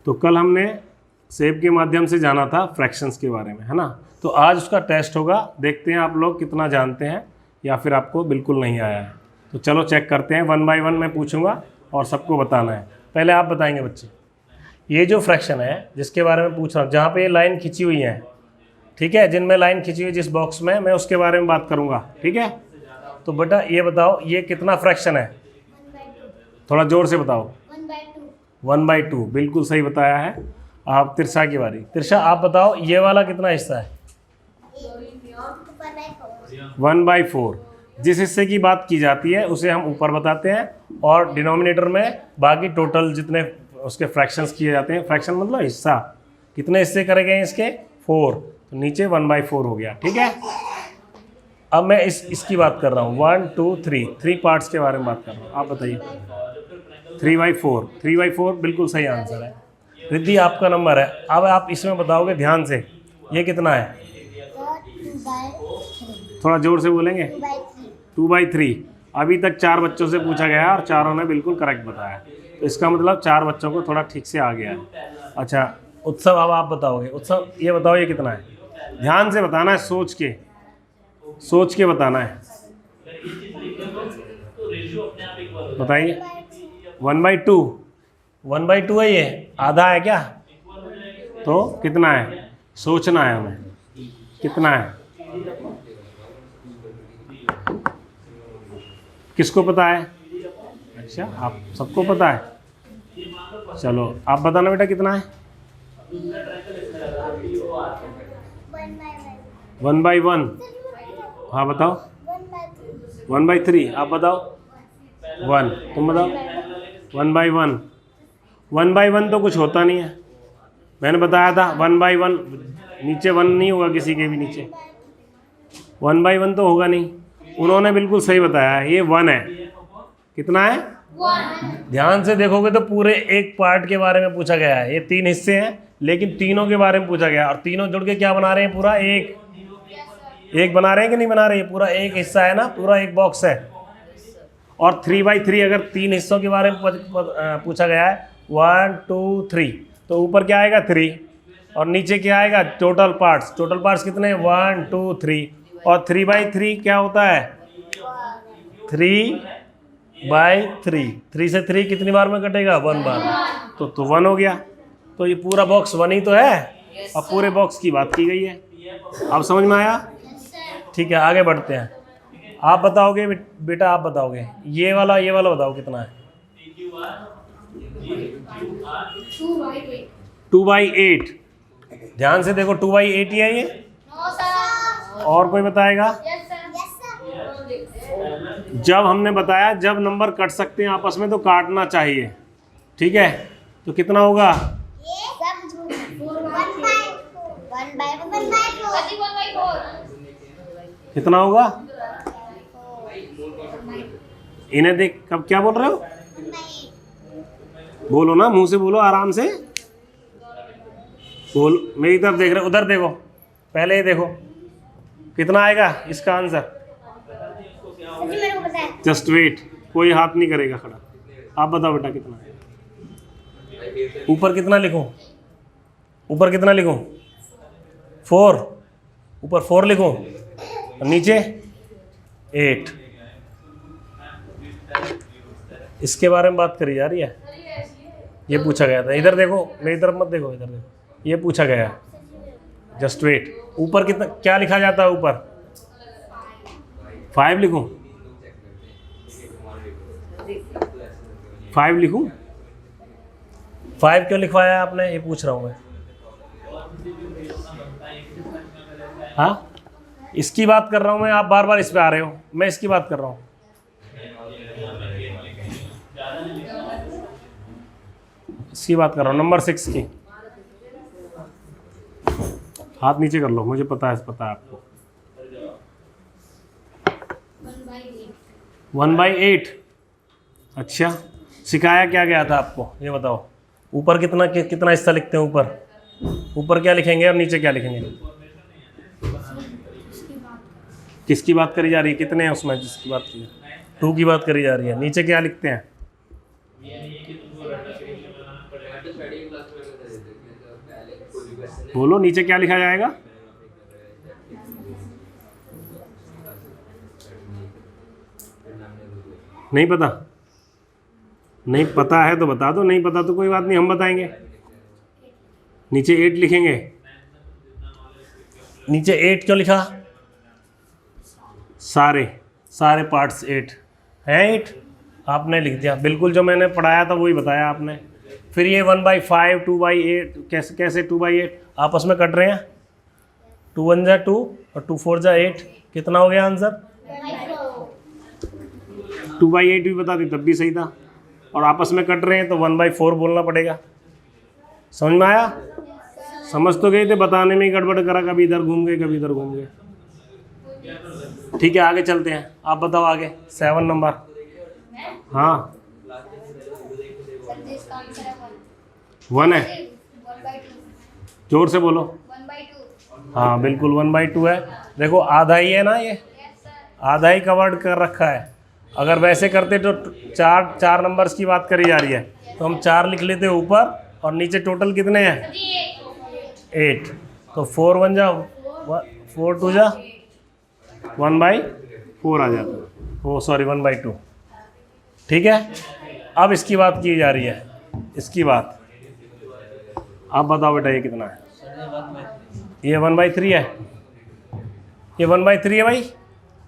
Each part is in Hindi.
तो कल हमने शेप के माध्यम से जाना था फ्रैक्शंस के बारे में, है ना। तो आज उसका टेस्ट होगा, देखते हैं आप लोग कितना जानते हैं या फिर आपको बिल्कुल नहीं आया है। तो चलो चेक करते हैं, 1 बाय 1 मैं पूछूंगा और सबको बताना है। पहले आप बताएंगे बच्चे, ये जो फ्रैक्शन है जिसके बारे में पूछ रहा हूँ, जहाँ पे ये लाइन खिंची हुई है, ठीक है, जिनमें लाइन खिंची हुई जिस बॉक्स में, मैं उसके बारे में बात करूँगा, ठीक है। तो बेटा ये बताओ ये कितना फ्रैक्शन है, थोड़ा जोर से बताओ। 1/2, बिल्कुल सही बताया है। आप तिरछा की बारी। तिरछा आप बताओ ये वाला कितना हिस्सा है? 1/4। जिस हिस्से की बात की जाती है उसे हम ऊपर बताते हैं और डिनोमिनेटर में बाकी टोटल जितने उसके फ्रैक्शंस किए जाते हैं, फ्रैक्शन मतलब हिस्सा, कितने हिस्से करे गए इसके 4, तो नीचे 1/4 हो गया, ठीक है। अब मैं इसकी बात कर रहा हूँ 1 2 3 पार्ट्स के बारे में बात कर रहा हूँ। आप बताइए 3/4 बिल्कुल सही आंसर है। रिद्धि आपका नंबर है। अब आप इसमें बताओगे ध्यान से, ये कितना है? 2/3। थोड़ा जोर से बोलेंगे। 2/3। अभी तक 4 बच्चों से पूछा गया और चारों ने बिल्कुल करेक्ट बताया, तो इसका मतलब 4 बच्चों को थोड़ा ठीक से आ गया है। अच्छा उत्सव, अब आप बताओगे। उत्सव ये बताओ ये कितना है? ध्यान से बताना है, सोच के बताना है। बताइए। 1/2। 1/2 है, ये आधा है क्या? तो कितना है? सोचना है हमें, कितना है? किसको पता है? अच्छा आप सबको पता है, चलो आप बताना बेटा कितना है? 1/1। हाँ बताओ। 1/3। आप बताओ 1। तुम बताओ 1/1। 1/1 तो कुछ होता नहीं है, मैंने बताया था 1/1 नीचे 1 नहीं होगा किसी के भी नीचे, 1/1 तो होगा नहीं। उन्होंने बिल्कुल सही बताया, ये 1 है। कितना है? 1। ध्यान से देखोगे तो पूरे एक पार्ट के बारे में पूछा गया है। ये 3 हिस्से हैं लेकिन तीनों के बारे में पूछा गया, और तीनों जुड़ के क्या बना रहे हैं? पूरा एक बना रहे हैं कि नहीं बना रहे? पूरा एक हिस्सा है ना, पूरा एक बॉक्स है। और 3/3 अगर 3 हिस्सों के बारे में पूछा गया है 1 2 3, तो ऊपर क्या आएगा? 3, और नीचे क्या आएगा? टोटल पार्ट्स कितने? 1 2 3। और 3/3 क्या होता है? 3/3। 3 से 3 कितनी बार में कटेगा? 1 बार। तो 1 हो गया। तो ये पूरा बॉक्स 1 ही तो है, और पूरे बॉक्स की बात की गई है। अब समझ में आया? ठीक है आगे बढ़ते हैं। आप बताओगे बेटा, आप बताओगे ये वाला बताओ कितना है? 2/8। ध्यान से देखो 2/8 ही है ये। और कोई बताएगा? जब हमने बताया जब नंबर कट सकते हैं आपस में तो काटना चाहिए, ठीक है। तो कितना होगा? 1/4। कितना होगा? इन्हें देख, कब क्या बोल रहे हो? बोलो ना, मुंह से बोलो, आराम से बोल। मेरी तरफ देख रहे हो, उधर देखो, पहले ही देखो कितना आएगा इसका आंसर। जस्ट वेट, कोई हाथ नहीं करेगा खड़ा। आप बताओ बेटा कितना है? ऊपर कितना लिखूं? 4। ऊपर 4 लिखूं और नीचे 8। इसके बारे में बात करी जा रही है। ये पूछा गया था, इधर देखो, मेरी तरफ मत देखो, इधर देखो, ये पूछा गया। Just wait. ऊपर कितना क्या लिखा जाता है? ऊपर 5 लिखूं? 5 लिखूं? 5 क्यों लिखवाया आपने, ये पूछ रहा हूं मैं। हाँ इसकी बात कर रहा हूं मैं, आप बार बार इस पे आ रहे हो। मैं इसकी बात कर रहा हूं। इसकी बात कर रहा हूं, नंबर 6 की। हाथ नीचे कर लो, मुझे पता है आपको। 1/8। अच्छा सिखाया क्या गया था आपको, ये बताओ। ऊपर कितना हिस्सा लिखते हैं? ऊपर क्या लिखेंगे और नीचे क्या लिखेंगे? किसकी बात करी जा रही है? कितने हैं उसमें जिसकी बात की? 2 की बात करी जा रही है। नीचे क्या लिखते हैं? बोलो नीचे क्या लिखा जाएगा? नहीं पता? नहीं पता है तो बता दो, नहीं पता तो कोई बात नहीं, हम बताएंगे। नीचे 8 लिखेंगे। नीचे 8 क्यों लिखा? सारे पार्ट्स 8 हैं। 8 आपने लिख दिया, बिल्कुल जो मैंने पढ़ाया था वही बताया आपने। फिर ये 1/5 2/8 कैसे 2/8 आपस में कट रहे हैं? 2 1 जा 2 और 2 4 जा 8, कितना हो गया आंसर? 2/8 भी बता दी तब भी सही था, और आपस में कट रहे हैं तो 1/4 बोलना पड़ेगा। समझ में आया? समझ तो गए थे, बताने में ही गड़बड़ करा, कभी इधर घूम गए कभी इधर घूम गए। ठीक है आगे चलते हैं, आप बताओ आगे 7 नंबर। हाँ 1 है, जोर से बोलो। हाँ बिल्कुल 1/2 है। देखो आधा ही है ना, ये आधा ही कवर्ड कर रखा है। अगर वैसे करते तो चार नंबर्स की बात करी जा रही है, तो हम 4 लिख लेते ऊपर, और नीचे टोटल कितने हैं? 8। तो 4 1 जा 4 2 जा 1/4 आ जाता। ओ सॉरी 1/2। ठीक है, अब इसकी बात की जा रही है, इसकी बात। आप बताओ बेटा ये कितना है? ये 1/3 है। ये 1/3 है भाई,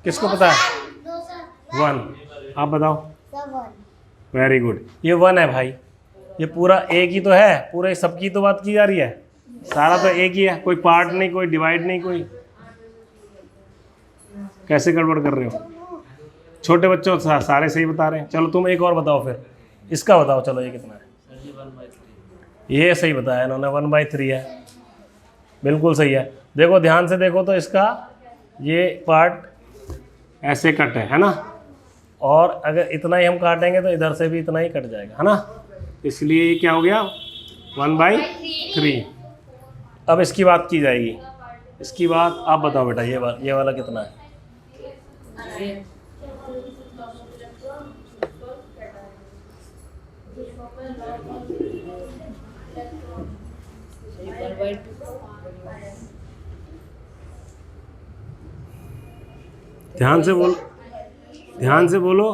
किसको पता है? 1। आप बताओ। वेरी गुड, ये 1 है भाई। ये पूरा एक ही तो है, पूरे सबकी तो बात की जा रही है, सारा तो एक ही है, कोई पार्ट नहीं, कोई डिवाइड नहीं, कोई। कैसे गड़बड़ कर रहे हो? छोटे बच्चों सारे सही बता रहे हैं। चलो तुम एक और बताओ, फिर इसका बताओ। चलो ये कितना है? ये सही बताया इन्होंने, 1/3 है, बिल्कुल सही है। देखो ध्यान से देखो तो इसका ये पार्ट ऐसे कट है ना, और अगर इतना ही हम काटेंगे तो इधर से भी इतना ही कट जाएगा, है ना। इसलिए ये क्या हो गया? 1/3। अब इसकी बात की जाएगी। इसकी बात आप बताओ बेटा, ये वाला कितना है? ध्यान से बोलो,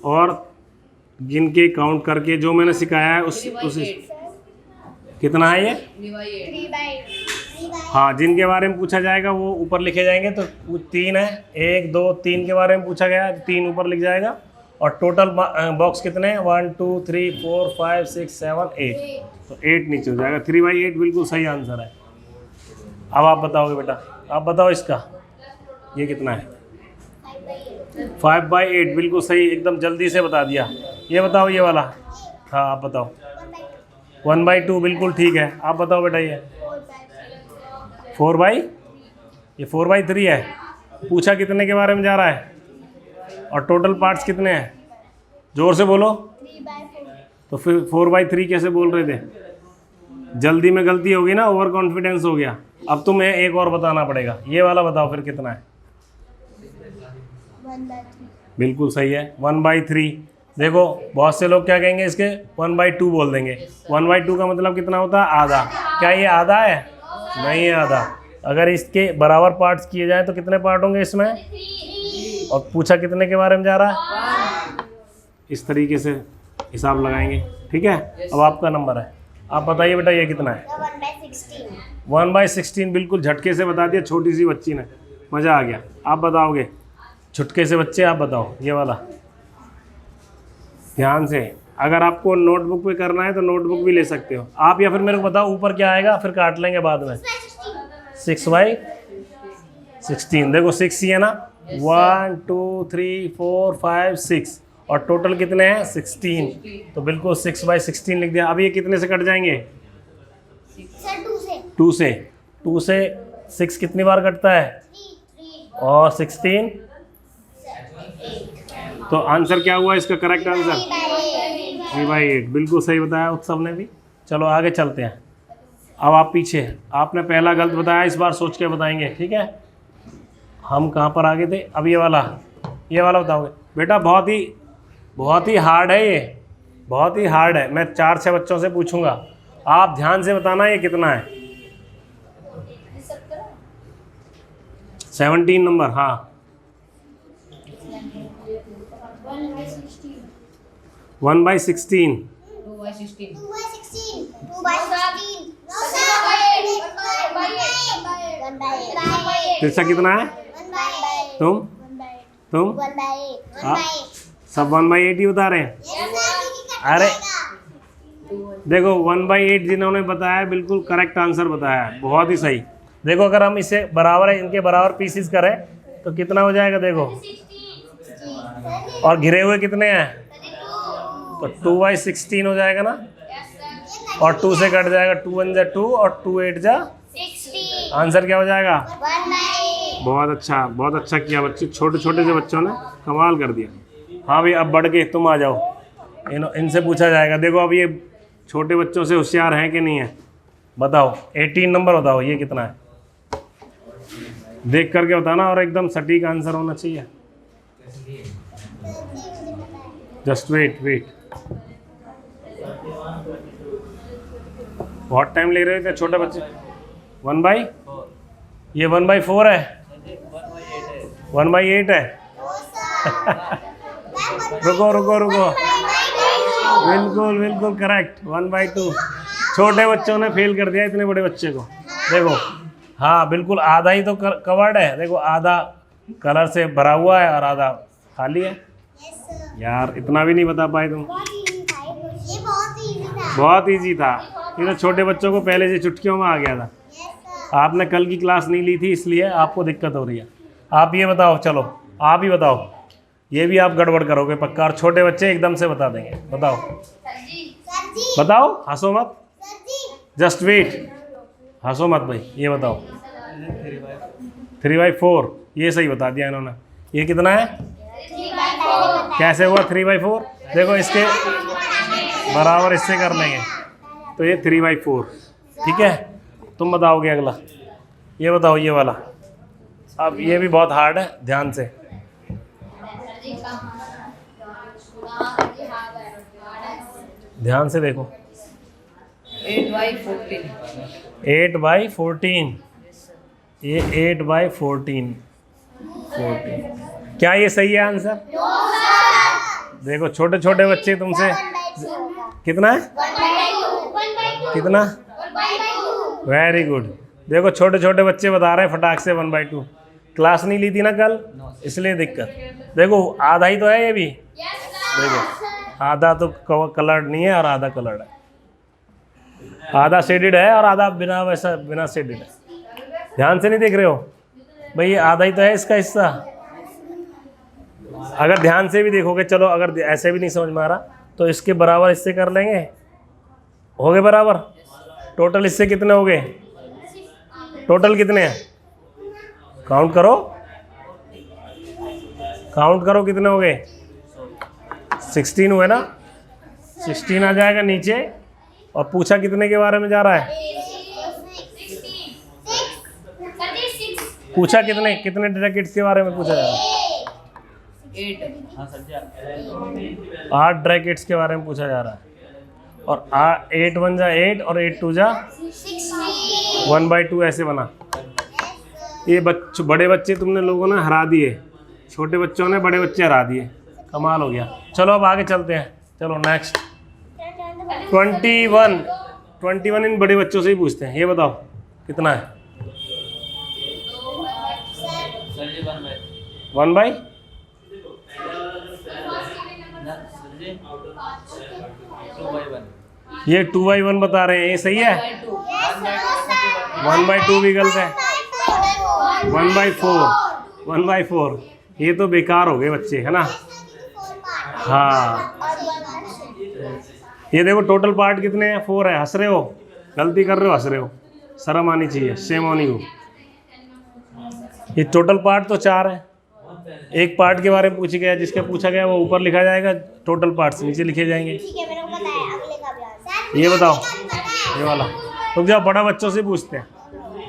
और गिन के काउंट करके जो मैंने सिखाया है उस कितना है ये? 3/8। हाँ, जिनके बारे में पूछा जाएगा वो ऊपर लिखे जाएंगे। तो वो 3 है, 1 2 3 के बारे में पूछा गया है, 3 ऊपर लिख जाएगा। और टोटल बॉक्स कितने हैं? 1 2 3 4 5 6 7 8, तो 8 नीचे हो जाएगा। 3/8 बिल्कुल सही आंसर है। अब आप बताओगे बेटा, आप बताओ इसका ये कितना है? 5/8 बिल्कुल सही, एकदम जल्दी से बता दिया। ये बताओ ये वाला। हाँ आप बताओ। 1/2 बिल्कुल ठीक है। आप बताओ बेटा ये 4/3 है। पूछा कितने के बारे में जा रहा है, और टोटल पार्ट्स कितने हैं? जोर से बोलो। 3/4। तो फिर 4/3 कैसे बोल रहे थे? जल्दी में गलती होगी ना, ओवर कॉन्फिडेंस हो गया। अब तुम्हें एक और बताना पड़ेगा। ये वाला बताओ फिर कितना है? 1/3। बिल्कुल सही है, 1/3। देखो बहुत से लोग क्या कहेंगे, इसके 1/2 बोल देंगे। 1/2 का मतलब कितना होता है? आधा। क्या ये आधा है? नहीं है आधा। अगर इसके बराबर पार्ट्स किए जाए तो कितने पार्ट होंगे इसमें? और पूछा कितने के बारे में जा रहा है? इस तरीके से हिसाब लगाएंगे। ठीक है, अब आपका नंबर है। आप बताइए बेटा ये कितना है? 1/16। 1/16 बिल्कुल झटके से बता दिया, छोटी सी बच्ची ने, मज़ा आ गया। आप बताओगे छुटके से बच्चे, आप बताओ ये वाला ध्यान से। अगर आपको नोटबुक पे करना है तो नोटबुक भी ले सकते हो आप, या फिर मेरे को बताओ ऊपर क्या आएगा, फिर काट लेंगे बाद में। 6/16। देखो 6 ही है ना, 1 2 3 4 5 6, और टोटल कितने हैं? 16। तो बिल्कुल 6/16 लिख दिया। अब ये कितने से कट जाएंगे? सर 2 से। 2 से 6 कितनी बार कटता है? 3। और 16, तो आंसर क्या हुआ इसका? Correct answer 3/8। बिल्कुल सही बताया उत्सव ने भी। चलो आगे चलते हैं। अब आप पीछे, आपने पहला गलत बताया, इस बार सोच के बताएंगे। ठीक है, हम कहाँ पर आगे थे? अब ये वाला बताओगे बेटा। बहुत ही हार्ड है ये, बहुत ही हार्ड है। मैं 4-6 बच्चों से पूछूंगा, आप ध्यान से बताना ये कितना है। 17 नंबर, हाँ। 1/16। 2/16 तिरछा कितना है? तुम हाँ, सब 1/8 ही बता रहे हैं। अरे देखो 1/8 जिन्होंने बताया बिल्कुल करेक्ट आंसर बताया है, बहुत ही सही। देखो अगर हम इसे बराबर है, इनके बराबर पीसीस करें तो कितना हो जाएगा देखो, और घिरे हुए कितने हैं तो 2/16 हो जाएगा ना, और 2 से कट जाएगा, 2 1 जा 2 और 2 8 जा, आंसर क्या हो जाएगा? बहुत अच्छा किया बच्चे, छोटे छोटे से बच्चों ने कमाल कर दिया। हाँ भाई अब बढ़ के तुम आ जाओ, इनसे पूछा जाएगा। देखो अब ये छोटे बच्चों से होशियार हैं कि नहीं है, बताओ 18 नंबर बताओ ये कितना है, देख करके बताना और एकदम सटीक आंसर होना चाहिए। जस्ट वेट बहुत टाइम ले रहे थे छोटे बच्चे। 1/4 ये 1/4 है, 1/8 है। रुको बिल्कुल करेक्ट, 1/2। छोटे बच्चों ने फेल कर दिया इतने बड़े बच्चे को। देखो हाँ बिल्कुल आधा ही तो कवर्ड है, देखो आधा कलर से भरा हुआ है और आधा खाली है। यार इतना भी नहीं बता पाए तुम, बहुत इजी था ये तो, छोटे बच्चों को पहले से चुटकियों में आ गया था। आपने कल की क्लास नहीं ली थी इसलिए आपको दिक्कत हो रही है। आप ये बताओ, चलो आप ही बताओ, ये भी आप गड़बड़ करोगे पक्का, और छोटे बच्चे एकदम से बता देंगे। बताओ हंसो मत, जस्ट वेट, हंसो मत भाई। ये बताओ 3/4, ये सही बता दिया इन्होंने। ये कितना है, कैसे हुआ 3/4? देखो इसके बराबर इससे कर लेंगे तो ये 3/4, ठीक है। तुम बताओगे अगला, ये बताओ ये वाला। अब ये भी बहुत हार्ड है, ध्यान से। ध्यान से देखो, 8/14 8/14, ये 8/14 क्या ये सही है आंसर? देखो छोटे छोटे बच्चे तुमसे, कितना है, कितना? Very good. देखो छोटे छोटे बच्चे बता रहे हैं फटाक से 1/2। क्लास नहीं ली थी ना कल, इसलिए दिक्कत। देखो आधा ही तो है ये भी, देखो आधा तो कलर्ड नहीं है और आधा कलर्ड है, आधा शेडेड है और आधा बिना शेडेड है। ध्यान से नहीं देख रहे हो भाई, ये आधा ही तो है इसका हिस्सा। अगर ध्यान से भी देखोगे, चलो अगर ऐसे भी नहीं समझ में आ रहा तो इसके बराबर इससे कर लेंगे, हो गए बराबर। टोटल इससे कितने हो गए, टोटल कितने हैं, काउंट करो कितने हो गए, 16 हुए ना, 16 आ जाएगा नीचे। और पूछा कितने के बारे में जा रहा है, पूछा कितने ड्रैकेट्स के बारे में पूछा जा रहा है, 8 ड्रैकेट्स के बारे में पूछा जा रहा है। और 8 1 जा 8 और 8 2 जा 1/2 ऐसे बना। ये बड़े बच्चे तुमने लोगों ने हरा दिए, छोटे बच्चों ने बड़े बच्चे हरा दिए, कमाल हो गया। चलो अब आगे चलते हैं, चलो नेक्स्ट। 21 इन बड़े बच्चों से ही पूछते हैं। ये बताओ कितना है, 1/? ये 2/1 बता रहे हैं, ये सही है। 1/2 भी गलत है, 1/4 ये तो बेकार हो गए बच्चे, है ना। हाँ ये देखो टोटल पार्ट कितने हैं, 4 है। हंस रहे हो, गलती कर रहे हो, हंस रहे हो, शर्म आनी चाहिए, शेम ऑन यू। ये टोटल पार्ट तो 4 है। एक पार्ट के बारे में पूछ गया, जिसके पूछा गया वो ऊपर लिखा जाएगा, टोटल पार्ट्स नीचे लिखे जाएंगे। ये बताओ ये वाला, तो क्या बड़ा बच्चों से पूछते हैं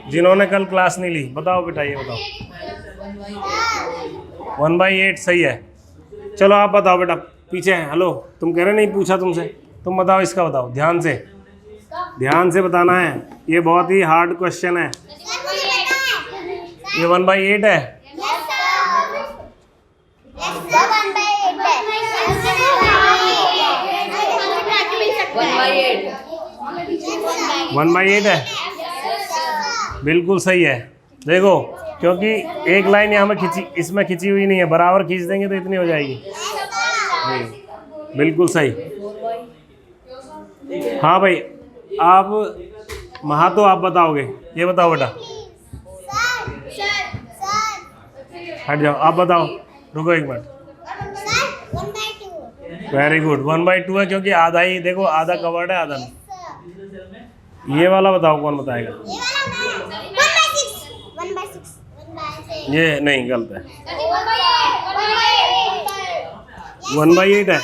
जिन्होंने कल क्लास नहीं ली। बताओ बेटा ये बताओ, 1/8 सही है। चलो आप बताओ बेटा, पीछे है। हेलो, तुम कह रहे नहीं पूछा तुमसे, तुम बताओ, इसका बताओ, ध्यान से बताना है। ये बहुत ही हार्ड क्वेश्चन है। ये 1/8 है। 1/8 है, बिल्कुल सही है। देखो, क्योंकि एक लाइन यहाँ में इसमें खिंची हुई नहीं है, बराबर खींच देंगे तो इतनी हो जाएगी। बिल्कुल सही। हाँ भाई, आप महातो आप बताओगे। ये बताओ बेटा, हट जाओ, आप बताओ, रुको एक मिनट। वेरी गुड, 1/2 है, क्योंकि आधा ही, देखो आधा कवर्ड है, आधा नहीं। ये वाला बताओ, कौन बताएगा? ये नहीं, गलत है। 1/8 है।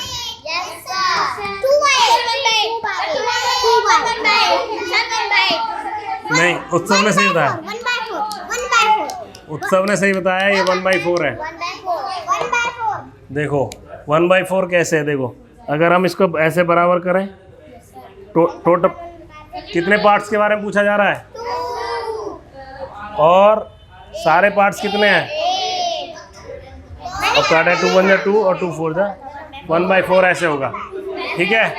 नहीं, उत्सव ने सही बताया। उत्सव ने सही बताया, ये 1/4 है। देखो 1/4 कैसे है, देखो अगर हम इसको ऐसे बराबर करें, टोटल कितने पार्ट्स के बारे में पूछा जा रहा है, और सारे पार्ट्स कितने हैं, और काटा 2 1 जा 2 और 2 4 जा 1/4 ऐसे होगा। ठीक है,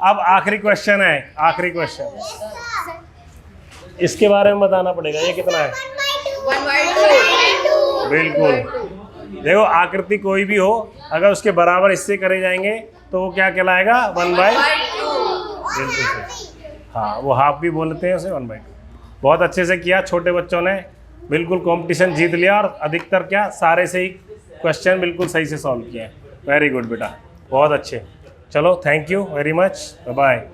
अब आखिरी क्वेश्चन है, आखिरी क्वेश्चन, इसके बारे में बताना पड़ेगा। ये कितना है? 1/2। बिल्कुल। देखो आकृति कोई भी हो, अगर उसके बराबर हिस्से करे जाएंगे तो वो क्या कहलाएगा? 1/2। बिल्कुल सही। हाँ, वो हाफ भी बोलते हैं उसे, 1/2। बहुत अच्छे से किया, छोटे बच्चों ने बिल्कुल कंपटीशन जीत लिया, और अधिकतर क्या सारे से ही क्वेश्चन बिल्कुल सही से सॉल्व किए। वेरी गुड बेटा, बहुत अच्छे। चलो, thank you very much, bye bye.